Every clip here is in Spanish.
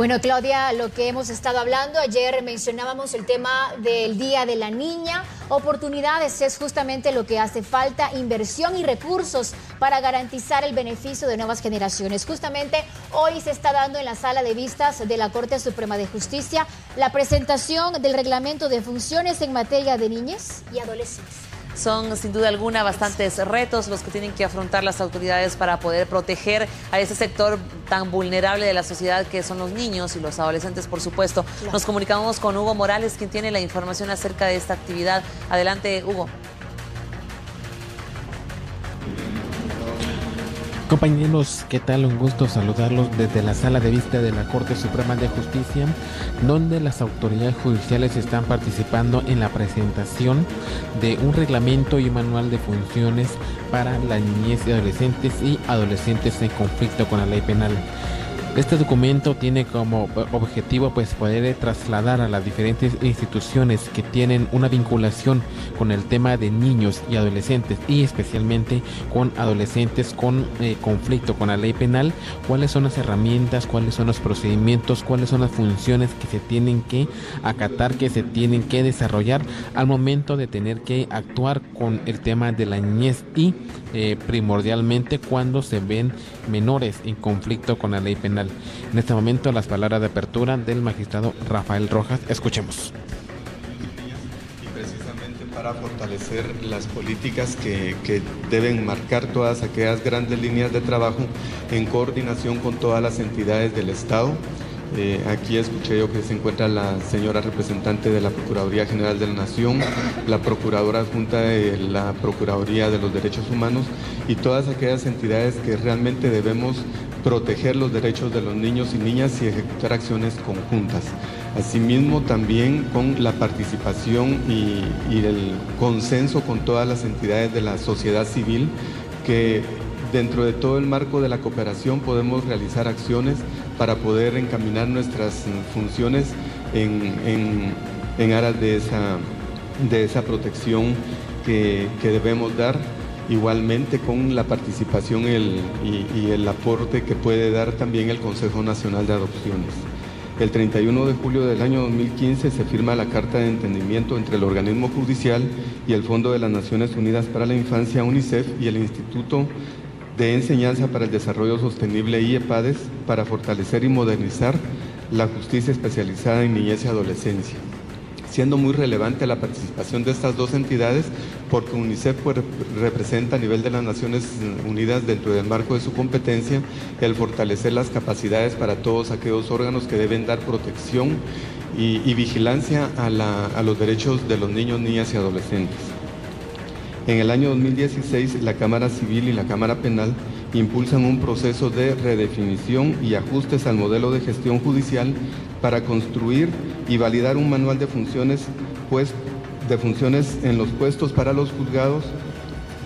Bueno, Claudia, lo que hemos estado hablando, ayer mencionábamos el tema del Día de la Niña. Oportunidades es justamente lo que hace falta, inversión y recursos para garantizar el beneficio de nuevas generaciones. Justamente hoy se está dando en la sala de vistas de la Corte Suprema de Justicia la presentación del reglamento de funciones en materia de niñez y adolescencia. Son sin duda alguna bastantes retos los que tienen que afrontar las autoridades para poder proteger a ese sector tan vulnerable de la sociedad que son los niños y los adolescentes, por supuesto. Claro. Nos comunicamos con Hugo Morales, quien tiene la información acerca de esta actividad. Adelante, Hugo. Compañeros, ¿qué tal? Un gusto saludarlos desde la sala de vista de la Corte Suprema de Justicia, donde las autoridades judiciales están participando en la presentación de un reglamento y un manual de funciones para la niñez y adolescentes en conflicto con la ley penal. Este documento tiene como objetivo poder trasladar a las diferentes instituciones que tienen una vinculación con el tema de niños y adolescentes, y especialmente con adolescentes con conflicto con la ley penal, cuáles son las herramientas, cuáles son los procedimientos, cuáles son las funciones que se tienen que acatar, que se tienen que desarrollar al momento de tener que actuar con el tema de la niñez y primordialmente cuando se ven menores en conflicto con la ley penal. En este momento las palabras de apertura del magistrado Rafael Rojas. Escuchemos. Y precisamente para fortalecer las políticas que deben marcar todas aquellas grandes líneas de trabajo en coordinación con todas las entidades del Estado. Aquí escuché yo que se encuentra la señora representante de la Procuraduría General de la Nación, la Procuradora Adjunta de la Procuraduría de los Derechos Humanos y todas aquellas entidades que realmente debemos proteger los derechos de los niños y niñas y ejecutar acciones conjuntas. Asimismo, también con la participación y el consenso con todas las entidades de la sociedad civil, que dentro de todo el marco de la cooperación podemos realizar acciones para poder encaminar nuestras funciones en aras de esa protección que debemos dar, igualmente con la participación y el aporte que puede dar también el Consejo Nacional de Adopciones. El 31 de julio del año 2015 se firma la Carta de Entendimiento entre el organismo judicial y el Fondo de las Naciones Unidas para la Infancia, UNICEF, y el Instituto de Enseñanza para el Desarrollo Sostenible, IEPADES, para fortalecer y modernizar la justicia especializada en niñez y adolescencia, siendo muy relevante la participación de estas dos entidades porque UNICEF representa a nivel de las Naciones Unidas, dentro del marco de su competencia, el fortalecer las capacidades para todos aquellos órganos que deben dar protección y vigilancia a los derechos de los niños, niñas y adolescentes. En el año 2016, la Cámara Civil y la Cámara Penal impulsan un proceso de redefinición y ajustes al modelo de gestión judicial para construir y validar un manual de funciones en los puestos para los juzgados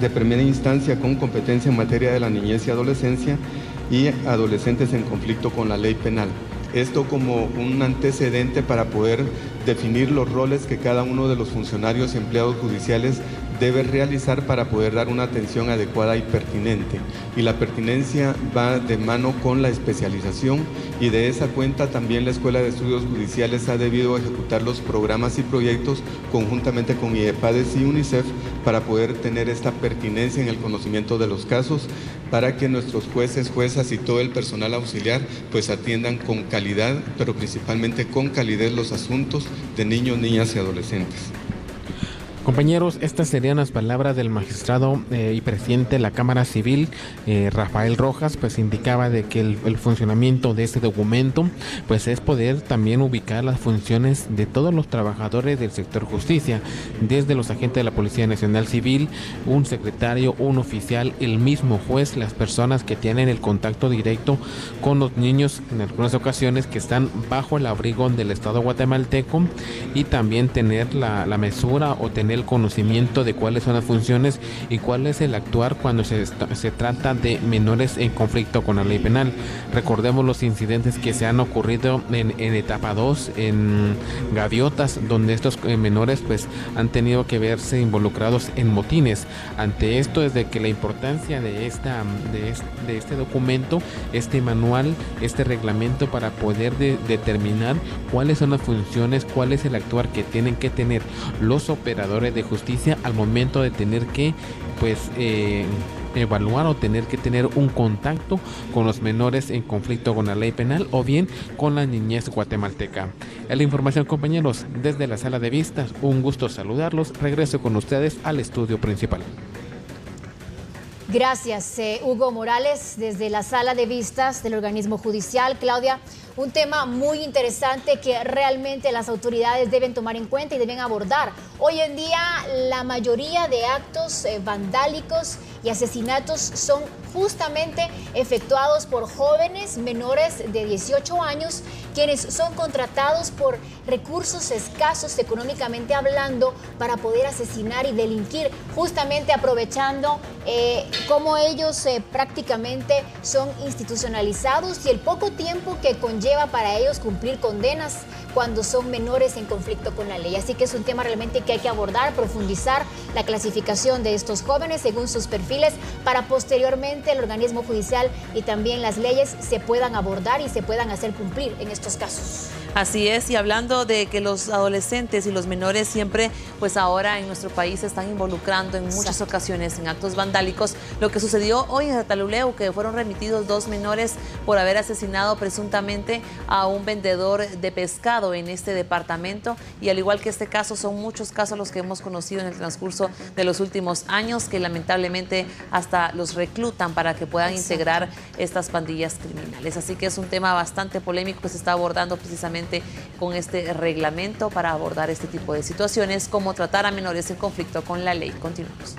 de primera instancia con competencia en materia de la niñez y adolescencia y adolescentes en conflicto con la ley penal. Esto como un antecedente para poder definir los roles que cada uno de los funcionarios y empleados judiciales debe realizar para poder dar una atención adecuada y pertinente. Y la pertinencia va de mano con la especialización, y de esa cuenta también la Escuela de Estudios Judiciales ha debido ejecutar los programas y proyectos conjuntamente con IEPADES y UNICEF para poder tener esta pertinencia en el conocimiento de los casos, para que nuestros jueces, juezas y todo el personal auxiliar pues atiendan con calidad, pero principalmente con calidez, los asuntos de niños, niñas y adolescentes. Compañeros, estas serían las palabras del magistrado y presidente de la Cámara Civil, Rafael Rojas. Pues indicaba de que el funcionamiento de este documento pues es poder también ubicar las funciones de todos los trabajadores del sector justicia, desde los agentes de la Policía Nacional Civil, un secretario, un oficial, el mismo juez, las personas que tienen el contacto directo con los niños en algunas ocasiones que están bajo el abrigo del Estado guatemalteco, y también tener la mesura o tener tener el conocimiento de cuáles son las funciones y cuál es el actuar cuando se trata de menores en conflicto con la ley penal. Recordemos los incidentes que se han ocurrido en etapa 2, en Gaviotas, donde estos menores pues han tenido que verse involucrados en motines. Ante esto es de que la importancia de este documento, este manual, este reglamento para poder determinar cuáles son las funciones, cuál es el actuar que tienen que tener los operadores de justicia al momento de tener que pues evaluar o tener que tener un contacto con los menores en conflicto con la ley penal o bien con la niñez guatemalteca. Es la información, compañeros, desde la sala de vistas. Un gusto saludarlos. Regreso con ustedes al estudio principal. Gracias, Hugo Morales, desde la sala de vistas del organismo judicial. Claudia, un tema muy interesante que realmente las autoridades deben tomar en cuenta y deben abordar. Hoy en día la mayoría de actos vandálicos y asesinatos son justamente efectuados por jóvenes menores de 18 años, quienes son contratados por recursos escasos económicamente hablando para poder asesinar y delinquir, justamente aprovechando cómo ellos prácticamente son institucionalizados y el poco tiempo que conlleva para ellos cumplir condenas cuando son menores en conflicto con la ley. Así que es un tema realmente que hay que abordar, profundizar la clasificación de estos jóvenes según sus perfiles para posteriormente el organismo judicial y también las leyes se puedan abordar y se puedan hacer cumplir en estos casos. Así es, y hablando de que los adolescentes y los menores siempre, pues ahora en nuestro país se están involucrando en muchas ocasiones en actos vandálicos. Lo que sucedió hoy en Retaluleu, que fueron remitidos 2 menores por haber asesinado presuntamente a un vendedor de pescado en este departamento. Y al igual que este caso, son muchos casos los que hemos conocido en el transcurso de los últimos años, que lamentablemente hasta los reclutan para que puedan integrar estas pandillas criminales. Así que es un tema bastante polémico que se está abordando precisamente con este reglamento para abordar este tipo de situaciones, como tratar a menores en conflicto con la ley. Continuamos.